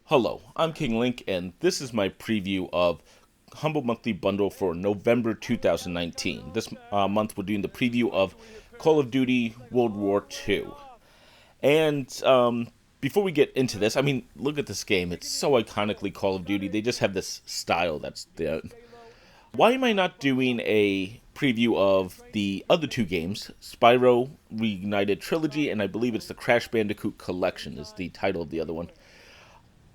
Hello, I'm King Link, and this is my preview of Humble Monthly Bundle for November 2019. This month we're doing the preview of Call of Duty World War II. And before we get into this, I mean, look at this game. It's so iconically Call of Duty. They just have this style that's there. Why am I not doing a preview of the other two games, Spyro Reignited Trilogy, and I believe it's the Crash Bandicoot Collection is the title of the other one?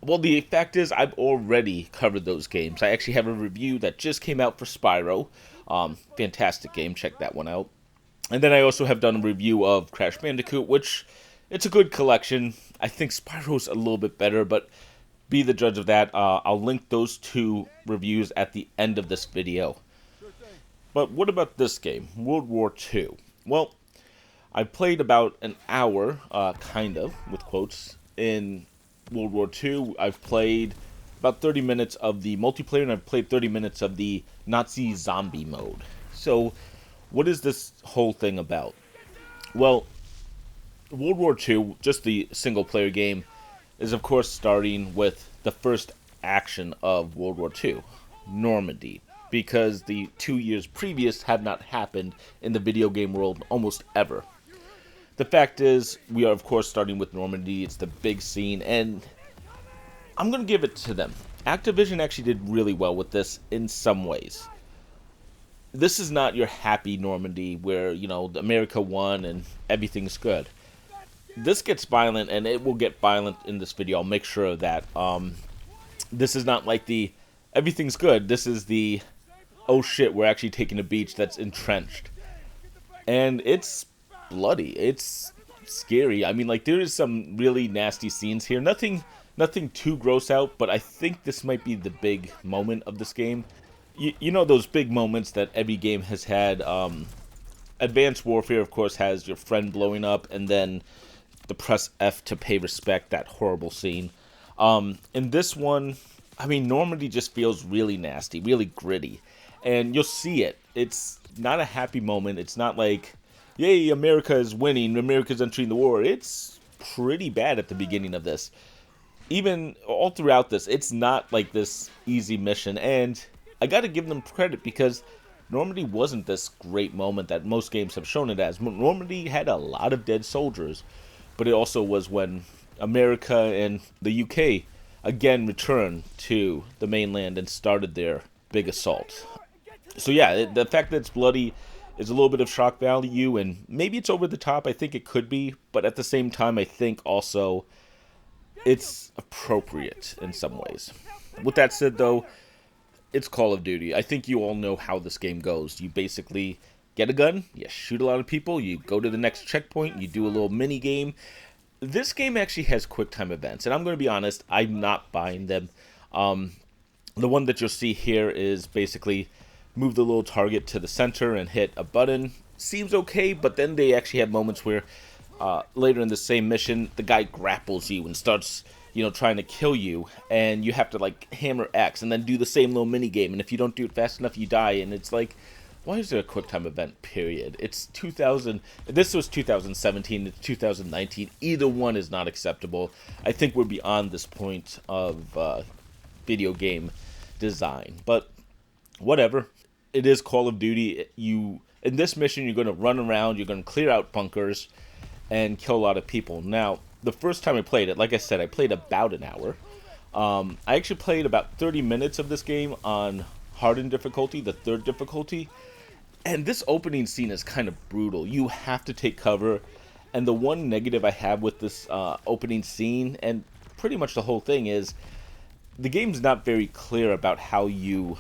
Well, the fact is, I've already covered those games. I actually have a review that just came out for Spyro. Fantastic game, check that one out. And then I also have done a review of Crash Bandicoot, which it's a good collection. I think Spyro's a little bit better, but be the judge of that. I'll link those two reviews at the end of this video. But what about this game, World War II? Well, I played about an hour, kind of, with quotes, in World War II. I've played about 30 minutes of the multiplayer, and I've played 30 minutes of the Nazi zombie mode. So, what is this whole thing about? Well, World War II, just the single-player game, is of course starting with the first action of World War II, Normandy, because the 2 years previous had not happened in the video game world almost ever. The fact is, we are of course starting with Normandy. It's the big scene, and I'm going to give it to them. Activision actually did really well with this in some ways. This is not your happy Normandy where, America won and everything's good. This gets violent, and it will get violent in this video. I'll make sure of that. This is not like the everything's good. This is the oh shit, we're actually taking a beach that's entrenched. And it's bloody. It's scary. I mean, there is some really nasty scenes here. Nothing too gross out, but I think this might be the big moment of this game. You know those big moments that every game has had. Advanced Warfare, of course, has your friend blowing up, and then the press F to pay respect, that horrible scene. In this one, I mean, Normandy just feels really nasty, really gritty. And you'll see it. It's not a happy moment. It's not like, yay, America is winning, America's entering the war. It's pretty bad at the beginning of this. Even all throughout this, it's not like this easy mission. And I gotta give them credit because Normandy wasn't this great moment that most games have shown it as. Normandy had a lot of dead soldiers, but it also was when America and the UK again returned to the mainland and started their big assault. So yeah, the fact that it's bloody is a little bit of shock value, and maybe it's over the top. I think it could be, but at the same time, I think also it's appropriate in some ways. With that said, though, it's Call of Duty. I think you all know how this game goes. You basically get a gun, you shoot a lot of people, you go to the next checkpoint, you do a little mini game. This game actually has quick time events, and I'm going to be honest, I'm not buying them. The one that you'll see here is basically move the little target to the center and hit a button. Seems okay, but then they actually have moments where later in the same mission, the guy grapples you and starts, trying to kill you, and you have to hammer X and then do the same little mini game. And if you don't do it fast enough, you die. And it's like, why is there a quick time event? Period. It's 2000. This was 2017. It's 2019. Either one is not acceptable. I think we're beyond this point of video game design. But whatever. It is Call of Duty. In this mission, you're going to run around. You're going to clear out bunkers and kill a lot of people. Now, the first time I played it, like I said, I played about an hour. I actually played about 30 minutes of this game on hardened difficulty, the third difficulty. And this opening scene is kind of brutal. You have to take cover. And the one negative I have with this opening scene, and pretty much the whole thing, is the game's not very clear about how you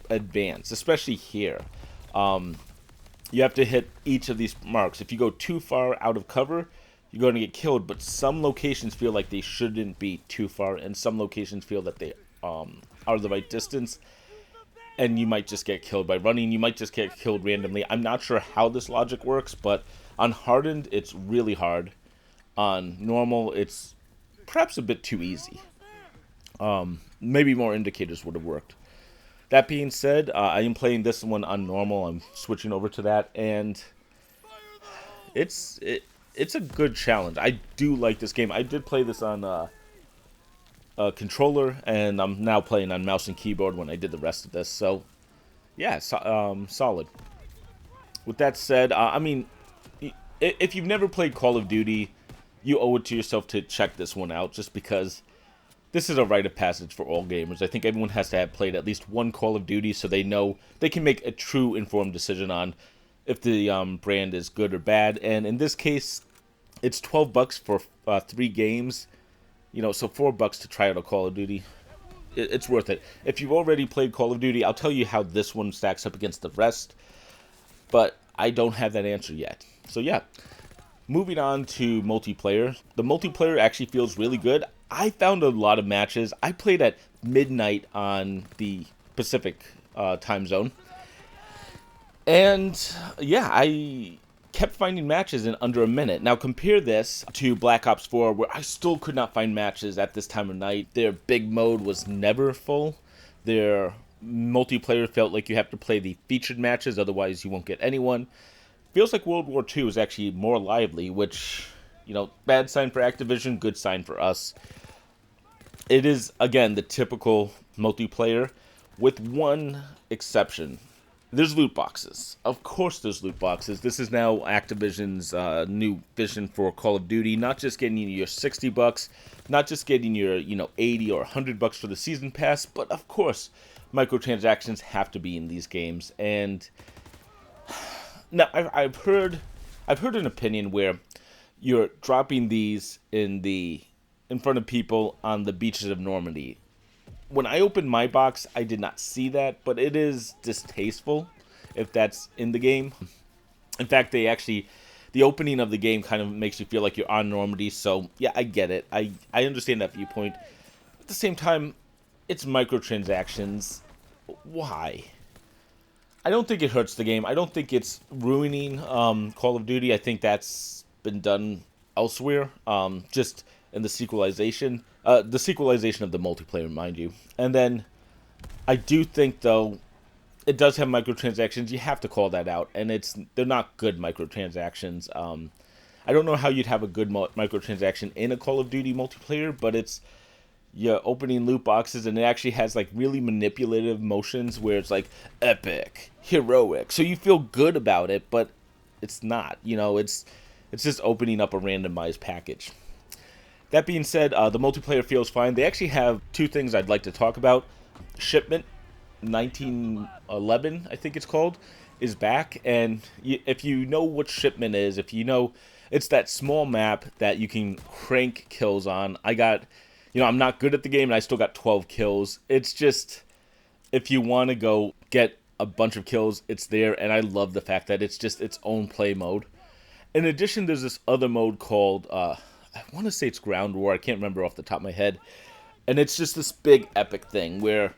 advance, especially here. You have to hit each of these marks. If you go too far out of cover, you're going to get killed, but some locations feel like they shouldn't be too far, and some locations feel that they are the right distance, and you might just get killed by running. You might just get killed randomly. I'm not sure how this logic works, but on hardened, it's really hard. On normal, it's perhaps a bit too easy. Maybe more indicators would have worked. That being said, I am playing this one on normal. I'm switching over to that, and it's a good challenge. I do like this game. I did play this on controller, and I'm now playing on mouse and keyboard when I did the rest of this. So, yeah, solid. With that said, I mean, if you've never played Call of Duty, you owe it to yourself to check this one out, just because this is a rite of passage for all gamers. I think everyone has to have played at least one Call of Duty so they know they can make a true informed decision on if the brand is good or bad. And in this case, it's $12 for 3 games. So $4 to try out a Call of Duty. It's worth it. If you've already played Call of Duty, I'll tell you how this one stacks up against the rest. But I don't have that answer yet. So yeah, moving on to multiplayer. The multiplayer actually feels really good. I found a lot of matches. I played at midnight on the Pacific time zone. And yeah, I kept finding matches in under a minute. Now compare this to Black Ops 4, where I still could not find matches at this time of night. Their big mode was never full. Their multiplayer felt like you have to play the featured matches, otherwise you won't get anyone. Feels like World War II is actually more lively, which, bad sign for Activision, good sign for us. It is, again, the typical multiplayer, with one exception. There's loot boxes. Of course there's loot boxes. This is now Activision's new vision for Call of Duty. Not just getting you your $60, not just getting your, $80 or $100 for the season pass, but of course, microtransactions have to be in these games. And now I've heard an opinion where you're dropping these in front of people on the beaches of Normandy. When I opened my box, I did not see that, but it is distasteful if that's in the game. In fact, the opening of the game kind of makes you feel like you're on Normandy, so yeah, I get it. I understand that viewpoint. At the same time, it's microtransactions. Why? I don't think it hurts the game. I don't think it's ruining Call of Duty. I think that's been done elsewhere, just in the sequelization. The sequelization of the multiplayer, mind you. And then I do think, though, it does have microtransactions. You have to call that out. And they're not good microtransactions. I don't know how you'd have a good microtransaction in a Call of Duty multiplayer, but it's you're opening loot boxes, and it actually has like really manipulative motions where it's like epic, heroic. So you feel good about it, but it's not. It's just opening up a randomized package. That being said, the multiplayer feels fine. They actually have 2 things I'd like to talk about. Shipment 1911, I think it's called, is back. And if you know what Shipment is, it's that small map that you can crank kills on. I'm not good at the game, and I still got 12 kills. It's just, if you want to go get a bunch of kills, it's there. And I love the fact that it's just its own play mode. In addition, there's this other mode called I want to say it's Ground War. I can't remember off the top of my head. And it's just this big epic thing where,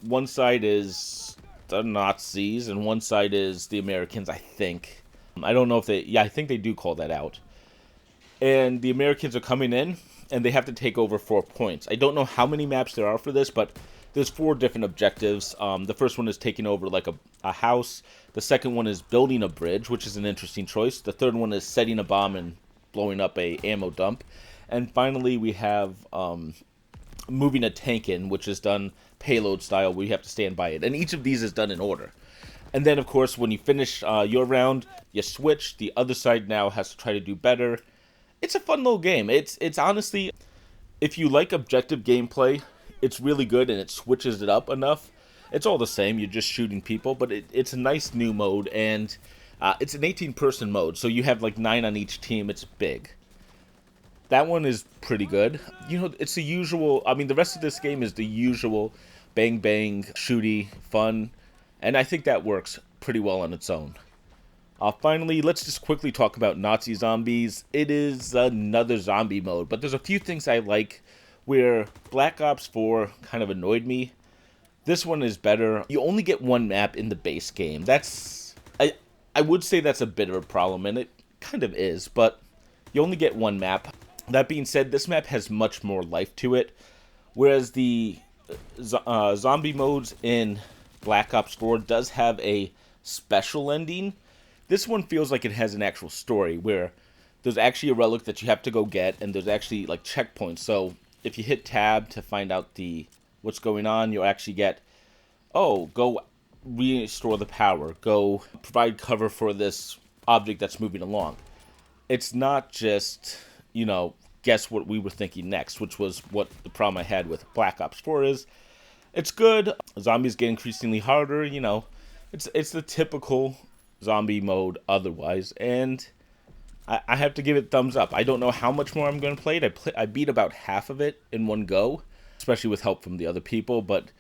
one side is the Nazis and one side is the Americans, I think. I don't know if I think they do call that out. And the Americans are coming in, and they have to take over 4 points. I don't know how many maps there are for this, but there's 4 different objectives. The first one is taking over like a house. The second one is building a bridge, which is an interesting choice. The third one is setting a bomb and blowing up a ammo dump. And finally, we have moving a tank in, which is done payload style, where you have to stand by it. And each of these is done in order. And then, of course, when you finish your round, you switch. The other side now has to try to do better. It's a fun little game. It's honestly, if you like objective gameplay, it's really good, and it switches it up enough. It's all the same. You're just shooting people, but it's a nice new mode, and it's an 18-person mode, so you have like 9 on each team. It's big. That one is pretty good. It's the usual. I mean, the rest of this game is the usual bang bang shooty fun, and I think that works pretty well on its own. Finally, let's just quickly talk about Nazi zombies. It is another zombie mode, but there's a few things I like where Black Ops 4 kind of annoyed me. This one is better. You only get one map in the base game. I would say that's a bit of a problem, and it kind of is, but you only get one map. That being said, this map has much more life to it, whereas the zombie modes in Black Ops 4 does have a special ending. This one feels like it has an actual story, where there's actually a relic that you have to go get, and there's actually like checkpoints. So if you hit tab to find out what's going on, you'll actually get, oh, go restore the power, go provide cover for this object that's moving along. It's not just, guess what we were thinking next, which was what the problem I had with Black Ops 4 is. It's good. Zombies get increasingly harder, It's the typical zombie mode otherwise, and I have to give it thumbs up. I don't know how much more I'm going to play it. I beat about half of it in one go, especially with help from the other people, but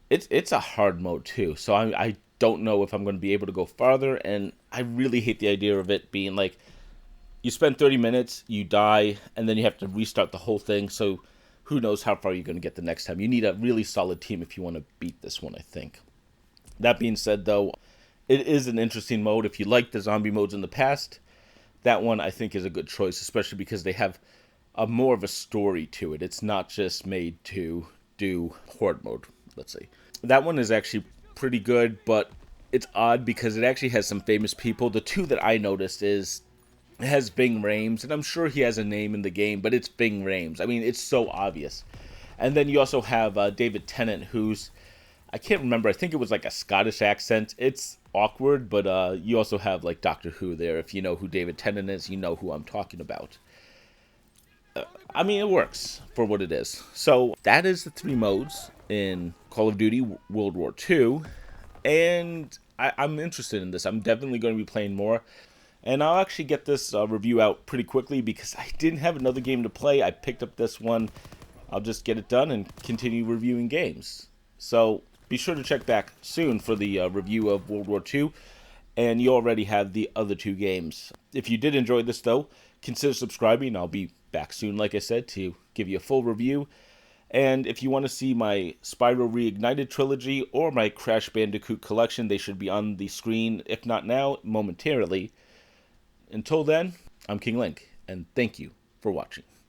it's a hard mode too, so I don't know if I'm going to be able to go farther, and I really hate the idea of it being like, you spend 30 minutes, you die, and then you have to restart the whole thing, so who knows how far you're going to get the next time. You need a really solid team if you want to beat this one, I think. That being said, though, it is an interesting mode. If you like the zombie modes in the past, that one I think is a good choice, especially because they have more of a story to it. It's not just made to do horde mode, let's say. That one is actually pretty good, but it's odd because it actually has some famous people. The two that I noticed is, it has Ving Rhames, and I'm sure he has a name in the game, but it's Ving Rhames. I mean, it's so obvious. And then you also have David Tennant, who's, I can't remember, I think it was like a Scottish accent. It's awkward, but you also have like Doctor Who there. If you know who David Tennant is, you know who I'm talking about. I mean, it works for what it is. So that is the 3 modes in Call of Duty World War II, and I'm interested in this. I'm definitely going to be playing more. And I'll actually get this review out pretty quickly because I didn't have another game to play. I picked up this one. I'll just get it done and continue reviewing games. So be sure to check back soon for the review of World War II. And you already have the other 2 games. If you did enjoy this, though, consider subscribing. I'll be back soon, like I said, to give you a full review. And if you want to see my Spyro Reignited trilogy or my Crash Bandicoot collection, they should be on the screen, if not now, momentarily. Until then, I'm King Link, and thank you for watching.